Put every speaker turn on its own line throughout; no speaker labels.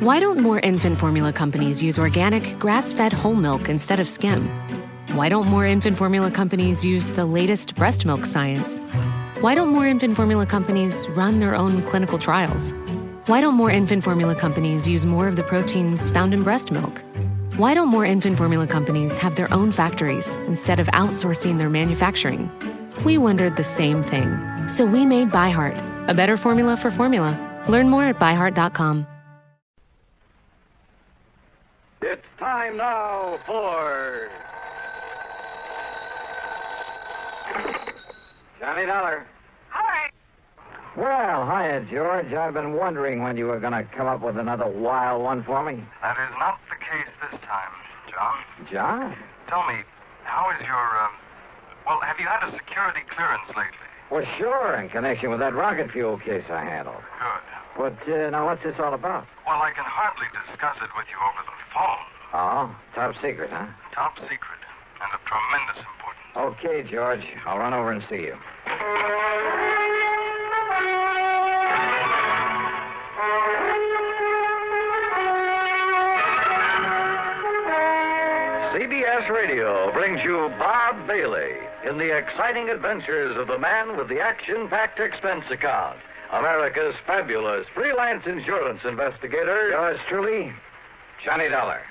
Why don't more infant formula companies use organic, grass-fed whole milk instead of skim? Why don't more infant formula companies use the latest breast milk science? Why don't more infant formula companies run their own clinical trials? Why don't more infant formula companies use more of the proteins found in breast milk? Why don't more infant formula companies have their own factories instead of outsourcing their manufacturing? We wondered the same thing. So we made ByHeart, a better formula for formula. Learn more at byheart.com.
It's time now for Johnny Dollar.
Hi.
Well, hiya, George. I've been wondering when you were going to come up with another wild one for me.
That is not the case this time, John.
John?
Tell me, how is your, have you had a security clearance lately?
Well, sure, in connection with that rocket fuel case I handled.
Good.
But, now, what's this all about?
Well, I can hardly discuss it with you over the phone.
Oh, top secret, huh?
Top secret, and of tremendous importance.
Okay, George. I'll run over and see you.
CBS Radio brings you Bob Bailey in the exciting adventures of the man with the action-packed expense account, America's fabulous freelance insurance investigator.
Yours truly, Johnny Dollar.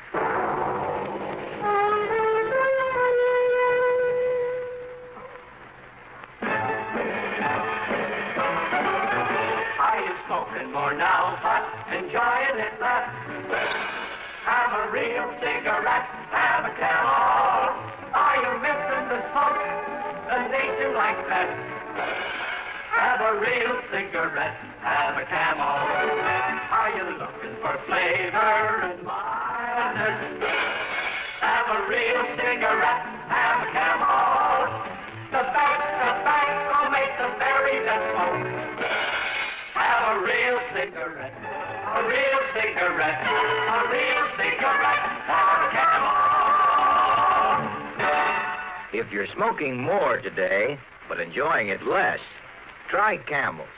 Are you smoking more now, but enjoying it less? Have a real cigarette, have a Camel. Are you missing the smoke, the nation like that? Have a real cigarette, have a Camel. Are you looking for flavor and mildness? Have a real cigarette, have a Camel. The best tobacco makes the very best smoke. Have a real cigarette, a real cigarette, a real cigarette, have a Camel.
If you're smoking more today, but enjoying it less, try Camels.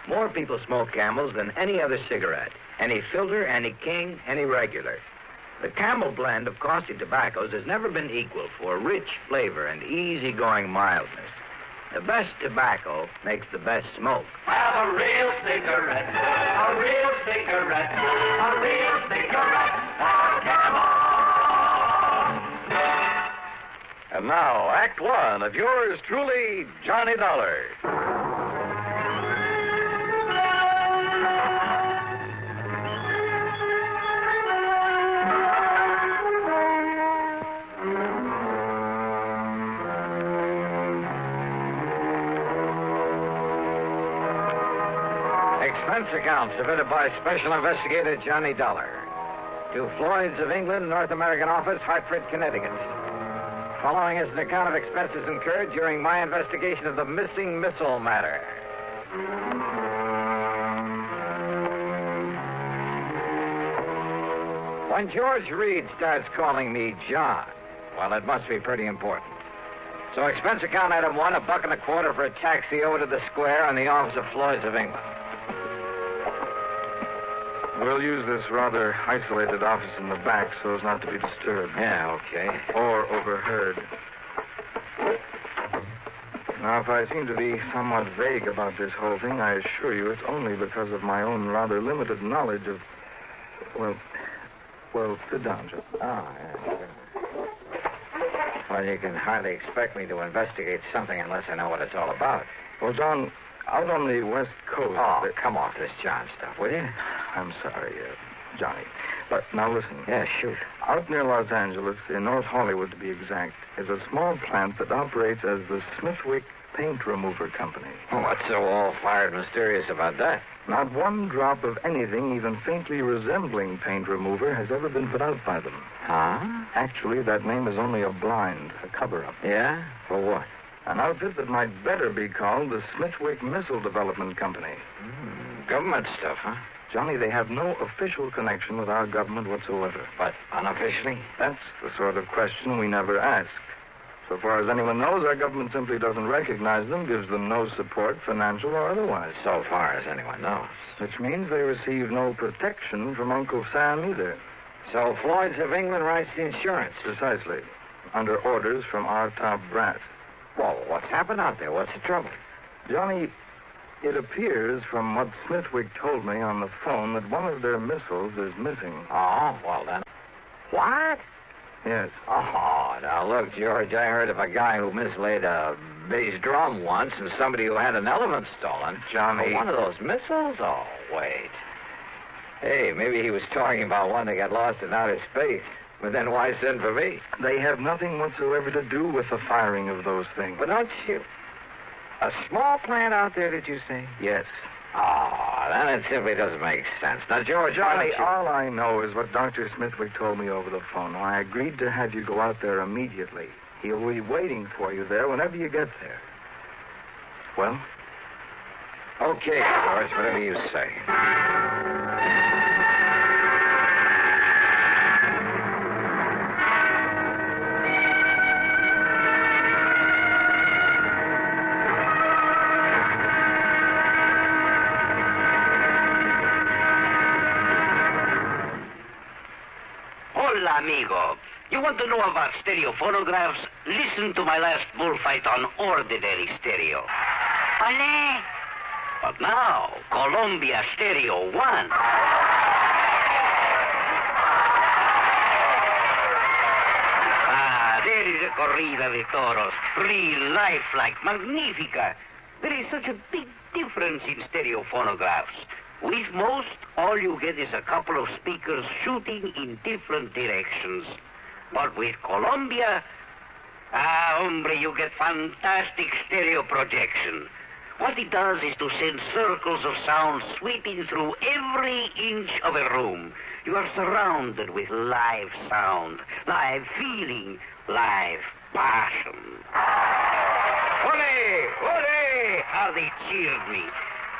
More people smoke Camels than any other cigarette. Any filter, any king, any regular. The Camel blend of costly tobaccos has never been equal for rich flavor and easygoing mildness. The best tobacco makes the best smoke.
Have a real cigarette, a real cigarette, a real cigarette, have a Camel.
And now, Act One of yours truly, Johnny Dollar.
Expense account submitted by Special Investigator Johnny Dollar to Floyd's of England, North American Office, Hartford, Connecticut. Following is an account of expenses incurred during my investigation of the missing missile matter. When George Reed starts calling me John, well, it must be pretty important. So expense account item one, $1.25 for a taxi over to the square on the office of Floyd's of England.
We'll use this rather isolated office in the back so as not to be disturbed.
Yeah, okay.
Or overheard. Now, if I seem to be somewhat vague about this whole thing, I assure you it's only because of my own rather limited knowledge of... Well, sit down, Joe.
Oh, yeah, sure. Well, you can hardly expect me to investigate something unless I know what it's all about.
Well, John, out on the West Coast...
Oh, come off this John stuff, will you?
I'm sorry, Johnny. But now listen.
Yeah, shoot.
Out near Los Angeles, in North Hollywood to be exact, is a small plant that operates as the Smithwick Paint Remover Company.
Oh, what's so all-fired mysterious about that?
Not one drop of anything even faintly resembling paint remover has ever been put out by them.
Huh?
Actually, that name is only a blind, a cover-up.
Yeah? For what?
An outfit that might better be called the Smithwick Missile Development Company.
Government stuff, huh?
Johnny, they have no official connection with our government whatsoever.
But unofficially?
That's the sort of question we never asked. So far as anyone knows, our government simply doesn't recognize them, gives them no support, financial or otherwise.
So far as anyone knows.
Which means they receive no protection from Uncle Sam either.
So Floyd's of England writes the insurance.
Precisely. Under orders from our top brass.
Well, what's happened out there? What's the trouble?
Johnny, it appears from what Smithwick told me on the phone that one of their missiles is missing.
Oh, well then. What?
Yes.
Oh, now look, George, I heard of a guy who mislaid a bass drum once and somebody who had an elephant stolen.
Johnny.
Oh, one of those missiles? Oh, wait. Hey, maybe he was talking about one that got lost in outer space. But then why send for me?
They have nothing whatsoever to do with the firing of those things.
But don't you... A small plant out there, did you say?
Yes.
Oh, then it simply doesn't make sense. Now, George,
Johnny, all I know is what Dr. Smithwick told me over the phone. I agreed to have you go out there immediately. He'll be waiting for you there whenever you get there. Well?
Okay, George, whatever you say.
Hola, amigo. You want to know about stereo phonographs? Listen to my last bullfight on ordinary stereo. Ole. But now, Columbia Stereo 1. There is a corrida de toros. Free, lifelike, magnifica. There is such a big difference in stereo phonographs. With most, all you get is a couple of speakers shooting in different directions. But with Columbia, hombre, you get fantastic stereo projection. What it does is to send circles of sound sweeping through every inch of a room. You are surrounded with live sound, live feeling, live passion. Ole! Ole! How they cheered me.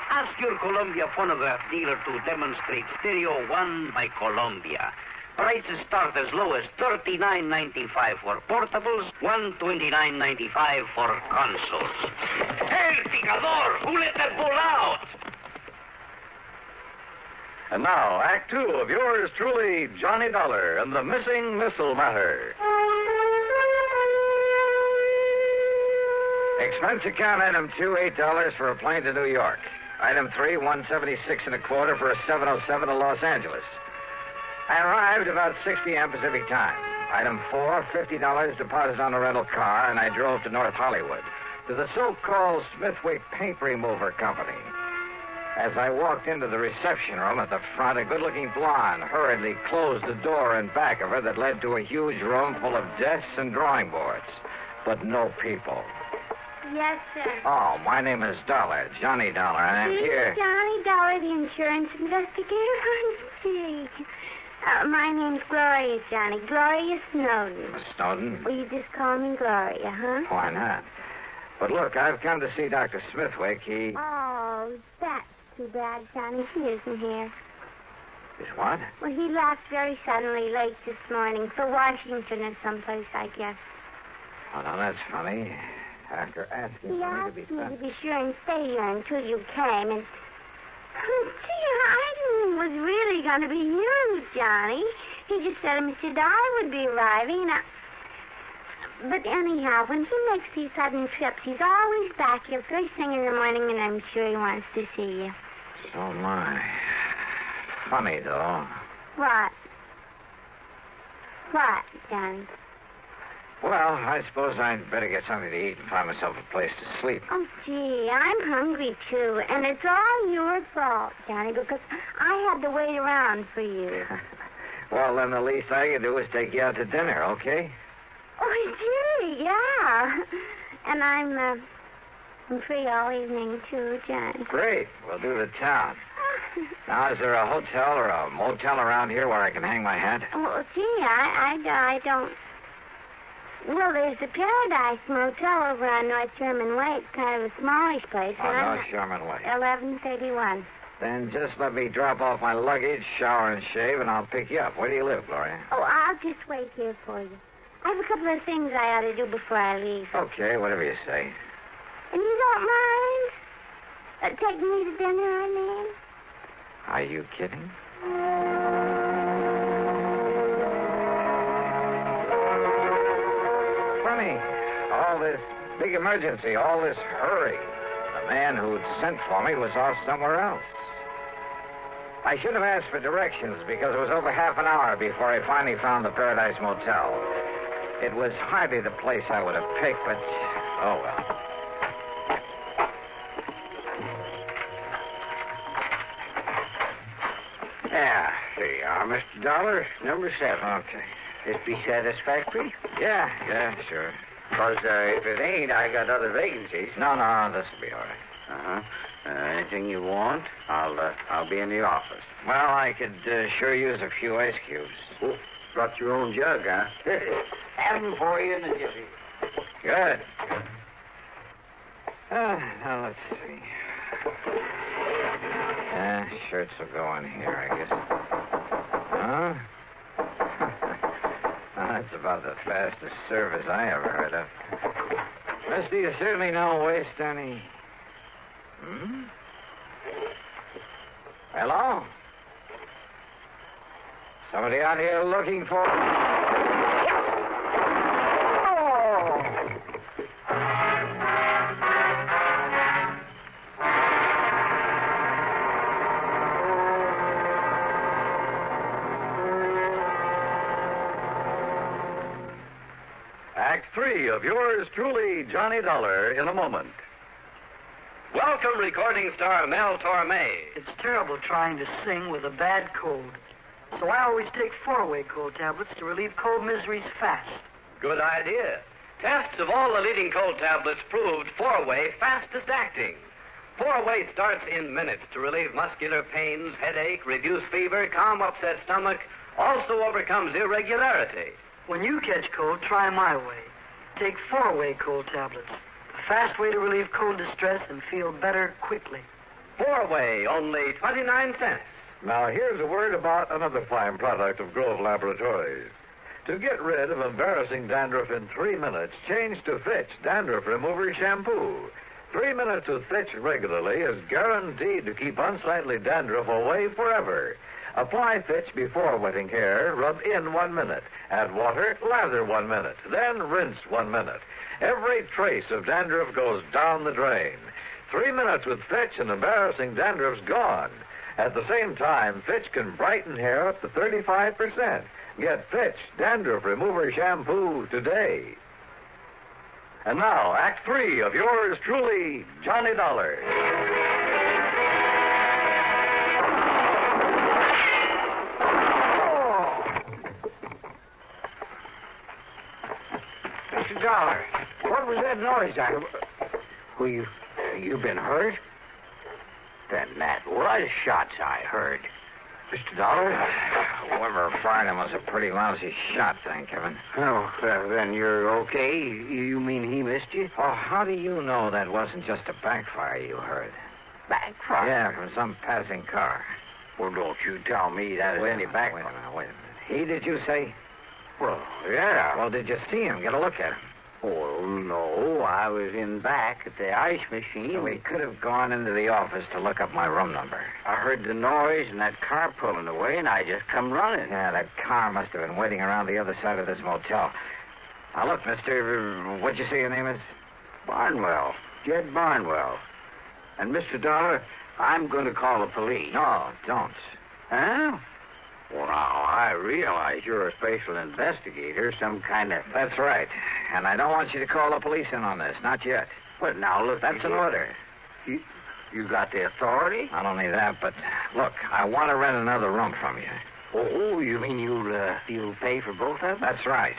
Ask your Columbia phonograph dealer to demonstrate Stereo 1 by Columbia. Prices start as low as $39.95 for portables, $129.95 for consoles. El Picador! Who let that bull out?
And now, Act 2 of yours truly, Johnny Dollar and the Missing Missile Matter.
Expense account item 2, $8 for a plane to New York. Item 3, $176 1/4 for a 707 to Los Angeles. I arrived about 6 p.m. Pacific time. Item 4, $50 deposit on a rental car, and I drove to North Hollywood, to the so-called Smithwick Paint Remover Company. As I walked into the reception room at the front, a good-looking blonde hurriedly closed the door in back of her that led to a huge room full of desks and drawing boards, but no people.
Yes, sir.
Oh, my name is Dollar, Johnny Dollar, and I'm here.
Johnny Dollar, the insurance investigator. Gee. My name's Gloria, Johnny. Gloria Snowden.
Miss Snowden?
Will you just call me Gloria, huh?
Why not? But look, I've come to see Dr. Smithwick.
Oh, that's too bad, Johnny. He isn't here.
Is what?
Well, he left very suddenly late this morning for Washington or someplace, I guess.
Oh, now that's funny. After asking
He
for me
asked
to
me
be
to
sent.
be sure and stay here until you came, and... Gee, I didn't think it was really going to be you, Johnny. He just said Mr. Dollar would be arriving. But anyhow, when he makes these sudden trips, he's always back here first thing in the morning, and I'm sure he wants to see you.
So my. Funny, though.
What? What, Johnny?
Well, I suppose I'd better get something to eat and find myself a place to sleep.
Oh, gee, I'm hungry, too. And it's all your fault, Johnny, because I had to wait around for you.
Well, then the least I can do is take you out to dinner, okay?
Oh, gee, yeah. And I'm free all evening, too, Johnny.
Great. We'll do the town. Now, is there a hotel or a motel around here where I can hang my hat?
Oh, gee, I don't... Well, there's the Paradise Motel over on North Sherman Way. It's kind of a smallish place.
On North Sherman Way.
1131.
Then just let me drop off my luggage, shower and shave, and I'll pick you up. Where do you live, Gloria?
Oh, I'll just wait here for you. I have a couple of things I ought to do before I leave.
Okay, whatever you say.
And you don't mind? Taking me to dinner, I mean?
Are you kidding? Funny. All this big emergency, all this hurry. The man who'd sent for me was off somewhere else. I should have asked for directions because it was over half an hour before I finally found the Paradise Motel. It was hardly the place I would have picked, but oh well.
Yeah, here you are, Mr. Dollar, number 7.
Okay.
This be satisfactory?
Yeah, sure.
Because if it ain't, I got other vacancies.
No, this'll be all right.
Uh-huh. Anything you want, I'll be in the office.
Well, I could sure use a few ice cubes.
Oh, brought your own jug, huh? Have them for you in a jiffy.
Good. Now, let's see. Shirts will go in here, I guess. Huh? That's about the fastest service I ever heard of. Mister, you certainly don't waste any... Hello? Somebody out here looking for...
Act 3 of yours truly, Johnny Dollar, in a moment. Welcome, recording star Mel Torme.
It's terrible trying to sing with a bad cold. So I always take 4-way cold tablets to relieve cold miseries fast.
Good idea. Tests of all the leading cold tablets proved 4-way fastest acting. 4-way starts in minutes to relieve muscular pains, headache, reduce fever, calm upset stomach, also overcomes irregularity.
When you catch cold, try my way. Take 4-way cold tablets. A fast way to relieve cold distress and feel better quickly.
4-way, only 29 cents.
Now, here's a word about another fine product of Grove Laboratories. To get rid of embarrassing dandruff in 3 minutes, change to Fitch Dandruff Remover Shampoo. 3 minutes with Fitch regularly is guaranteed to keep unsightly dandruff away forever. Apply Fitch before wetting hair, rub in 1 minute. Add water, lather 1 minute. Then rinse 1 minute. Every trace of dandruff goes down the drain. 3 minutes with Fitch and embarrassing dandruff's gone. At the same time, Fitch can brighten hair up to 35%. Get Fitch Dandruff Remover Shampoo today. And now, Act 3 of yours truly, Johnny Dollar.
Mr. Dollar, what was that noise? Well, you been hurt? Then that was shots I heard. Mr. Dollar?
Whoever fired him was a pretty lousy shot, thank heaven.
Oh, then you're okay? You mean he missed you?
Oh, how do you know that wasn't just a backfire you heard?
Backfire?
Yeah, from some passing car.
Well, don't you tell me that was any backfire.
Wait a minute. He, did you say?
Well, yeah.
Well, did you see him? Get a look at him.
Oh, no. I was in back at the ice machine.
So we could have gone into the office to look up my room number.
I heard the noise and that car pulling away, and I just come running.
Yeah, that car must have been waiting around the other side of this motel. Now, look, mister, what'd you say your name is?
Barnwell. Jed Barnwell. And, Mr. Dollar, I'm going to call the police.
No, don't.
Huh? Well, now, I realize you're a special investigator, some kind of...
That's right. And I don't want you to call the police in on this, not yet.
But now, look...
That's an order.
You got the authority?
Not only that, but, look, I want to rent another room from you.
Oh, you mean you'll pay for both of them?
That's right.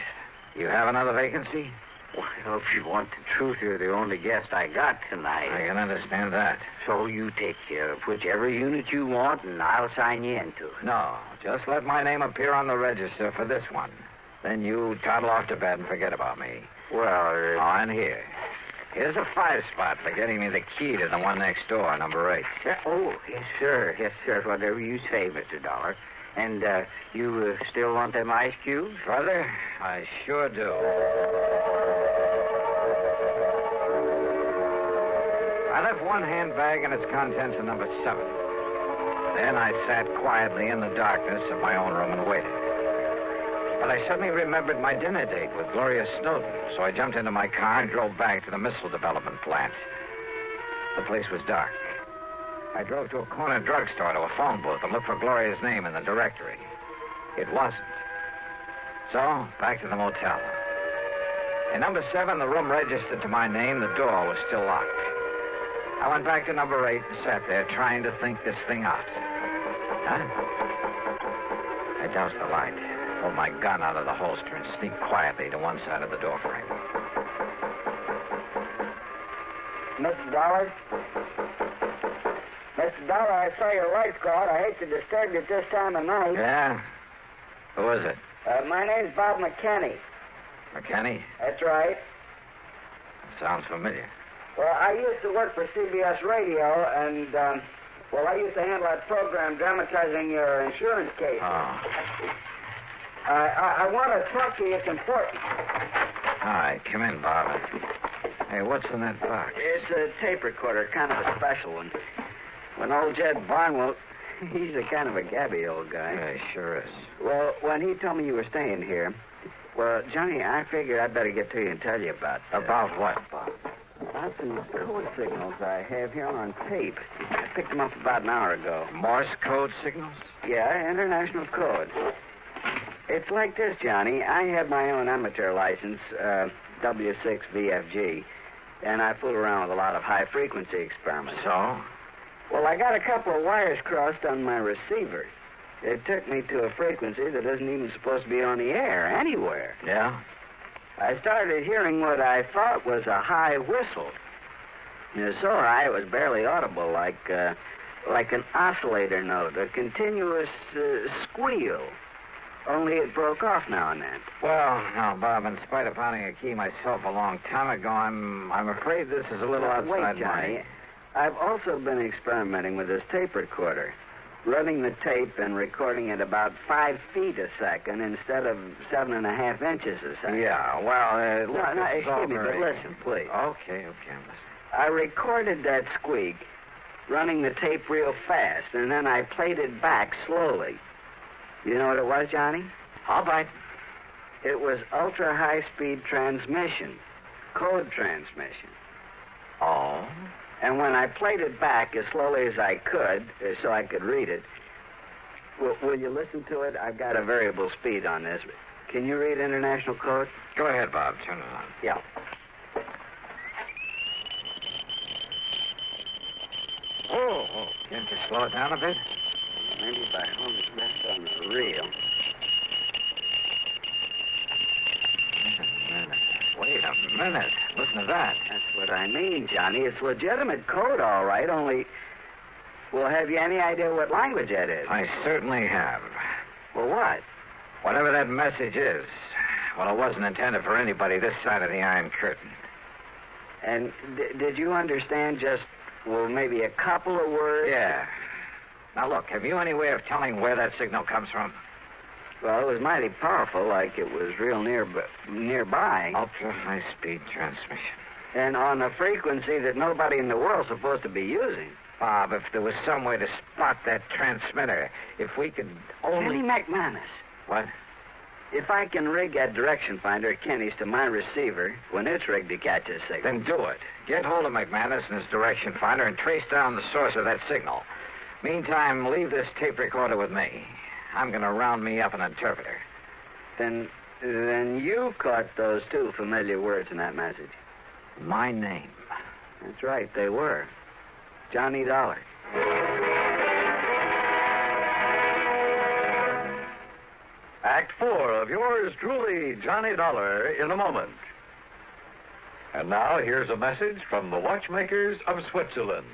You have another vacancy?
Well, if you want the truth, you're the only guest I got tonight.
I can understand that.
So you take whichever unit you want, and I'll sign you into it.
No, just let my name appear on the register for this one. Then you toddle off to bed and forget about me.
Well,
and here. Here's a 5-spot for getting me the key to the one next door, number 8.
Oh, yes, sir. Yes, sir. Whatever you say, Mr. Dollar. And you still want them ice cubes?
Brother, I sure do. I left one handbag and its contents in number 7. Then I sat quietly in the darkness of my own room and waited. But I suddenly remembered my dinner date with Gloria Snowden, so I jumped into my car and drove back to the missile development plant. The place was dark. I drove to a corner drugstore to a phone booth and looked for Gloria's name in the directory. It wasn't. So, back to the motel. In number 7, the room registered to my name. The door was still locked. I went back to number 8 and sat there trying to think this thing out. Huh? I doused the light, pulled my gun out of the holster, and sneaked quietly to one side of the door frame.
Mr. Dollar? Mr. Dollar, I saw your lights go out. I hate to disturb you at this time of night.
Yeah? Who is it?
My name's Bob McKinney.
McKinney?
That's right.
Sounds familiar.
Well, I used to work for CBS Radio, and, I used to handle that program dramatizing your insurance case.
Oh.
I want to talk to you. It's important.
All right, come in, Bob. Hey, what's in that box?
It's a tape recorder, kind of a special one. When old Jed Barnwell, he's a kind of a gabby old guy.
Yeah, he sure is.
Well, when he told me you were staying here, well, Johnny, I figured I'd better get to you and tell you about...
About what, Bob?
About some code signals I have here on tape. I picked them up about an hour ago.
Morse code signals?
Yeah, international code. It's like this, Johnny. I have my own amateur license, W6VFG, and I fool around with a lot of high-frequency experiments.
So?
Well, I got a couple of wires crossed on my receiver. It took me to a frequency that isn't even supposed to be on the air anywhere.
Yeah?
I started hearing what I thought was a high whistle. It was so high it was barely audible, like an oscillator note, a continuous squeal. Only it broke off now and then.
Well, now, Bob, in spite of finding a key myself a long time ago, I'm afraid this is a little outside
Wait, Johnny. I've also been experimenting with this tape recorder, running the tape and recording at about 5 feet a second instead of 7.5 inches a second.
Yeah, well,
excuse me, but listen, please.
Okay, I'm listening.
I recorded that squeak, running the tape real fast, and then I played it back slowly. You know what it was, Johnny?
All right.
It was ultra-high-speed transmission, code transmission.
Oh?
And when I played it back as slowly as I could, so I could read it, will you listen to it? I've got a variable speed on this. Can you read international code?
Go ahead, Bob. Turn it on.
Yeah.
Oh, can't you slow it down a bit?
Maybe if I hold it back on the reel.
Wait a minute. Listen to that.
That's what I mean, Johnny. It's legitimate code, all right, only... Well, have you any idea what language that is?
I certainly have.
Well, what?
Whatever that message is, well, it wasn't intended for anybody this side of the Iron Curtain.
And did you understand just, maybe a couple of words?
Yeah. Now, look, have you any way of telling where that signal comes from?
Well, it was mighty powerful, like it was real nearby.
Ultra-high-speed transmission.
And on a frequency that nobody in the world's supposed to be using.
Bob, if there was some way to spot that transmitter, if we could only...
Kenny McManus.
What?
If I can rig that direction finder at Kenny's to my receiver, when it's rigged to catch a signal...
Then do it. Get hold of McManus and his direction finder and trace down the source of that signal. Meantime, leave this tape recorder with me. I'm going to round me up an interpreter.
Then you caught those 2 familiar words in that message.
My name.
That's right, they were. Johnny Dollar.
Act 4 of yours truly, Johnny Dollar, in a moment. And now here's a message from the watchmakers of Switzerland.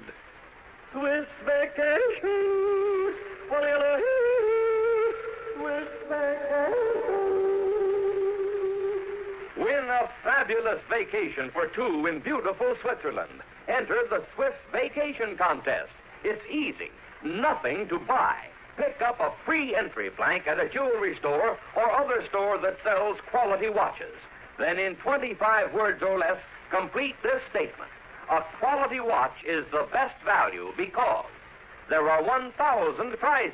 Swiss vacation. Swiss vacation. Win a fabulous vacation for 2 in beautiful Switzerland. Enter the Swiss Vacation Contest. It's easy. Nothing to buy.
Pick up a free entry blank at a jewelry store or other store that sells quality watches. Then in 25 words or less, complete this statement. A quality watch is the best value because there are 1,000 prizes.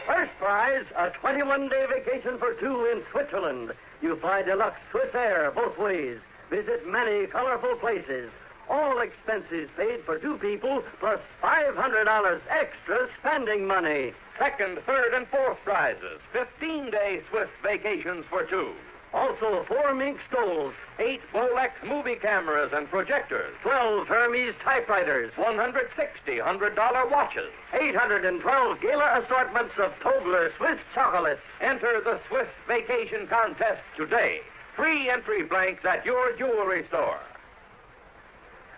First prize, a 21-day vacation for two in Switzerland. You fly deluxe Swiss Air both ways. Visit many colorful places. All expenses paid for two people, plus $500 extra spending money. Second, third, and fourth prizes. 15-day Swiss vacations for two. Also, 4 mink stoles, 8 Bolex movie cameras and projectors, 12 Hermes typewriters, 160 $100 watches, 812 Gala assortments of Tobler Swiss chocolates. Enter the Swiss Vacation Contest today. Free entry blanks at your jewelry store.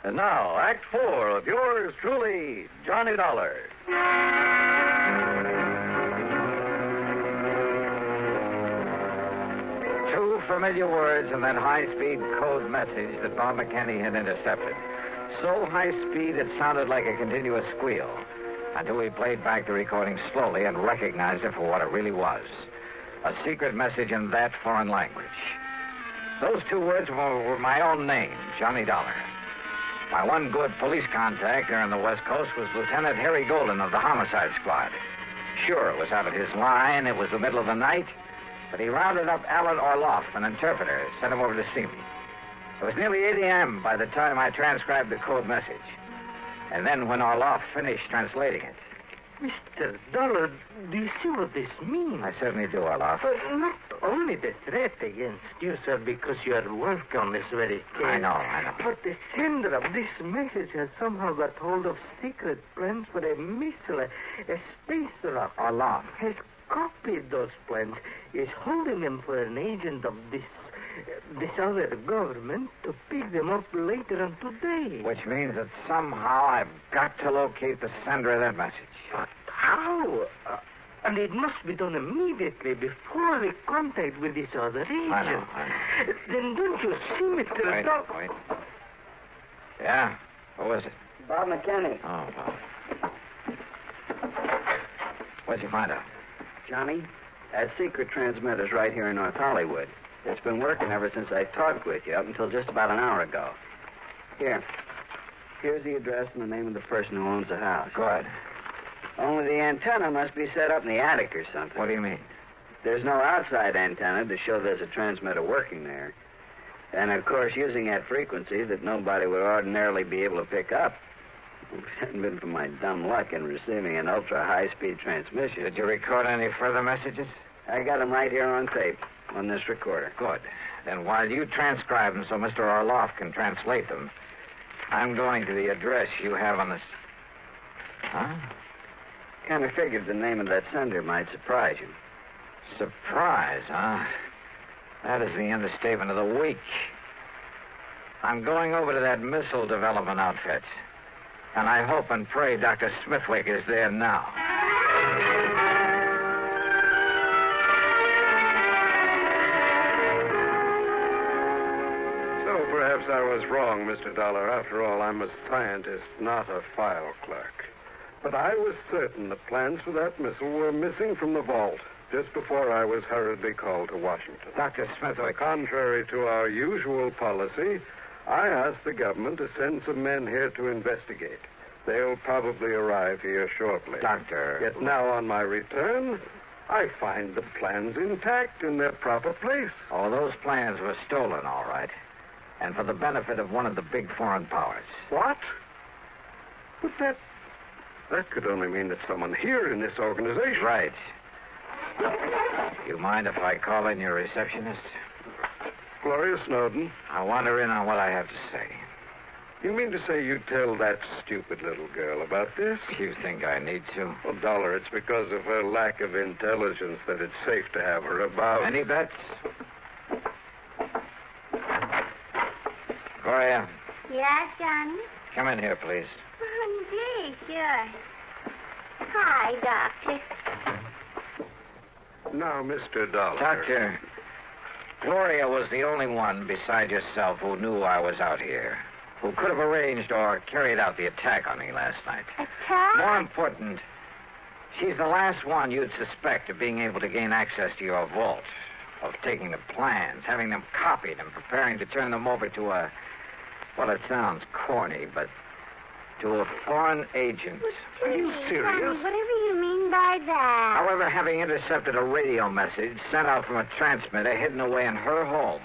And now, Act 4 of yours truly, Johnny Dollar.
Two familiar words and that high-speed code message that Bob McKinney had intercepted. So high-speed it sounded like a continuous squeal until we played back the recording slowly and recognized it for what it really was. A secret message in that foreign language. Those two words were my own name, Johnny Dollar. My one good police contact there on the West Coast was Lieutenant Harry Golden of the Homicide Squad. Sure, it was out of his line. It was the middle of the night. But he rounded up Alan Orloff, an interpreter, sent him over to see me. It was nearly 8 a.m. by the time I transcribed the code message. And then when Orloff finished translating it.
Mr. Dollar, do you see what this means?
I certainly do, Orloff.
But not only the threat against you, sir, because you are working on this very case.
I know.
But the sender of this message has somehow got hold of secret plans for a missile, a space rocket.
Orloff.
Has copied those plans, is holding them for an agent of this other government to pick them up later on today.
Which means that somehow I've got to locate the sender of that message.
But how? And it must be done immediately before the contact with this other agent.
I know.
Then don't you see, Mr. Dollar?
Wait. Yeah? Who is it?
Bob McKinney.
Oh, Bob. What'd you find out?
Johnny, that secret transmitter's right here in North Hollywood. It's been working ever since I talked with you, up until just about an hour ago. Here's the address and the name of the person who owns the house.
Good.
Only the antenna must be set up in the attic or something.
What do you mean?
There's no outside antenna to show there's a transmitter working there. And, of course, using that frequency that nobody would ordinarily be able to pick up. If it hadn't been for my dumb luck in receiving an ultra-high-speed transmission.
Did you record any further messages?
I got them right here on tape, on this recorder.
Good. Then while you transcribe them so Mr. Orloff can translate them, I'm going to the address you have on this... Huh?
Kind of figured the name of that sender might surprise you.
Surprise, huh? That is the understatement of the week. I'm going over to that missile development outfit. And I hope and pray Dr. Smithwick is there now.
So perhaps I was wrong, Mr. Dollar. After all, I'm a scientist, not a file clerk. But I was certain the plans for that missile were missing from the vault just before I was hurriedly called to Washington.
Dr. Smithwick.
Contrary to our usual policy, I asked the government to send some men here to investigate. They'll probably arrive here shortly.
Doctor.
Yet now on my return, I find the plans intact in their proper place.
Oh, those plans were stolen, all right. And for the benefit of one of the big foreign powers.
What? But that could only mean that someone here in this organization...
Right. You mind if I call in your receptionist?
Gloria Snowden.
I want her in on what I have to say.
You mean to say you tell that stupid little girl about this?
You think I need to?
Well, Dollar, it's because of her lack of intelligence that it's safe to have her about.
Any bets? Gloria.
Yes, Johnny?
Come in here, please.
Oh, gee, sure. Hi, Doctor.
Now, Mr. Dollar.
Doctor, Gloria was the only one beside yourself who knew I was out here, who could have arranged or carried out the attack on me last night.
Attack?
More important, She's the last one you'd suspect of being able to gain access to your vault, of taking the plans, having them copied, and preparing to turn them over to a... Well, it sounds corny, but to a foreign agent.
Are you serious? Whatever you mean by that.
However, having intercepted a radio message sent out from a transmitter hidden away in her home.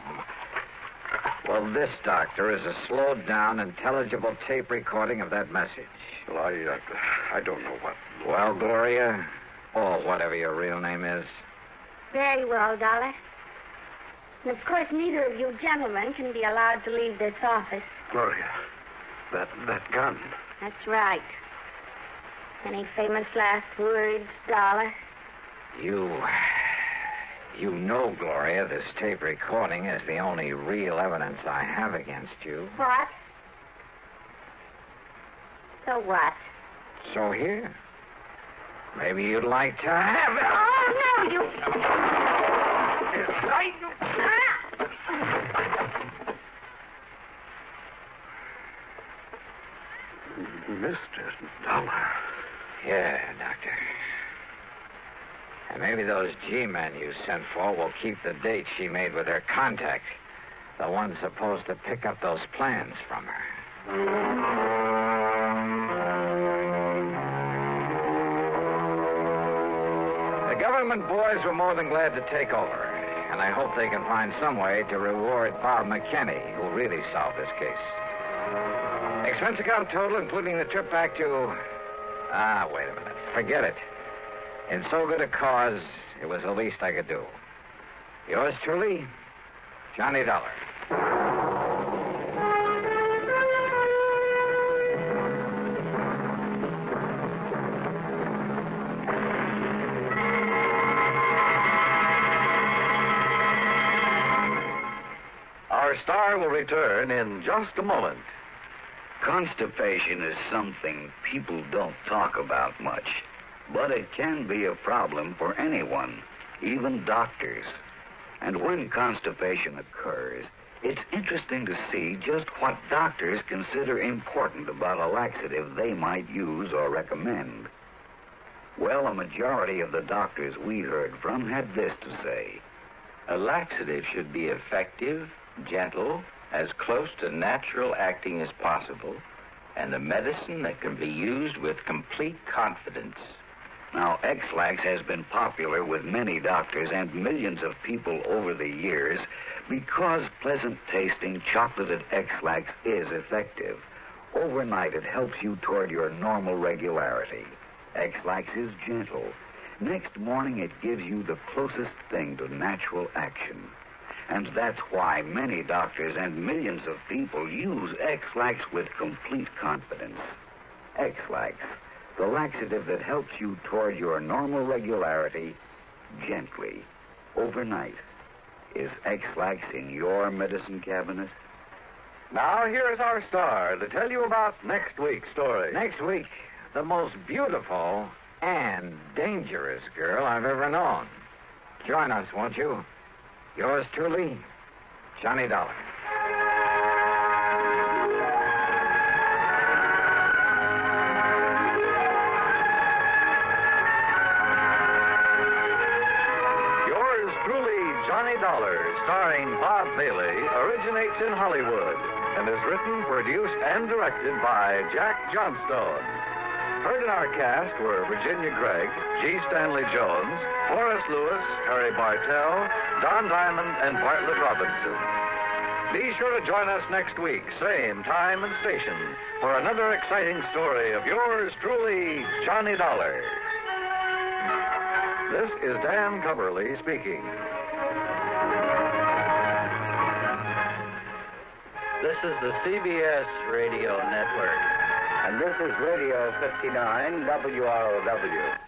Well, this, Doctor, is a slowed-down, intelligible tape recording of that message.
Well, I don't know what...
Well, Gloria, or whatever your real name is.
Very well, Dollar. And, of course, neither of you gentlemen can be allowed to leave this office.
Gloria, that gun.
That's right. Any famous last words, Dollar?
You know, Gloria, this tape recording is the only real evidence I have against you.
What? So what?
So here. Maybe you'd like to have it.
Oh, no, you...
Mr. Dollar.
Yeah, Doctor. And maybe those G-men you sent for will keep the date she made with her contact. The one supposed to pick up those plans from her. The government boys were more than glad to take over, and I hope they can find some way to reward Bob McKinney, who really solved this case. Expense account total, including the trip back to... wait a minute. Forget it. In so good a cause, it was the least I could do. Yours truly, Johnny Dollar.
Our star will return in just a moment.
Constipation is something people don't talk about much, but it can be a problem for anyone, even doctors. And when constipation occurs, it's interesting to see just what doctors consider important about a laxative they might use or recommend. Well, a majority of the doctors we heard from had this to say:
A laxative should be effective, gentle, as close to natural acting as possible, and a medicine that can be used with complete confidence.
Now, X-Lax has been popular with many doctors and millions of people over the years because pleasant-tasting chocolated X-Lax is effective. Overnight, it helps you toward your normal regularity. X-Lax is gentle. Next morning, it gives you the closest thing to natural action. And that's why many doctors and millions of people use X-Lax with complete confidence. X-Lax, the laxative that helps you toward your normal regularity gently, overnight. Is X-Lax in your medicine cabinet?
Now, here is our star to tell you about next week's story.
Next week, the most beautiful and dangerous girl I've ever known. Join us, won't you? Yours truly, Johnny Dollar.
Yours truly, Johnny Dollar, starring Bob Bailey, originates in Hollywood and is written, produced, and directed by Jack Johnstone. Heard in our cast were Virginia Gregg, G. Stanley Jones, Horace Lewis, Harry Bartell, Don Diamond, and Bartlett Robinson. Be sure to join us next week, same time and station, for another exciting story of yours truly, Johnny Dollar. This is Dan Coverly speaking.
This is the CBS Radio Network.
And this is Radio 59 WROW.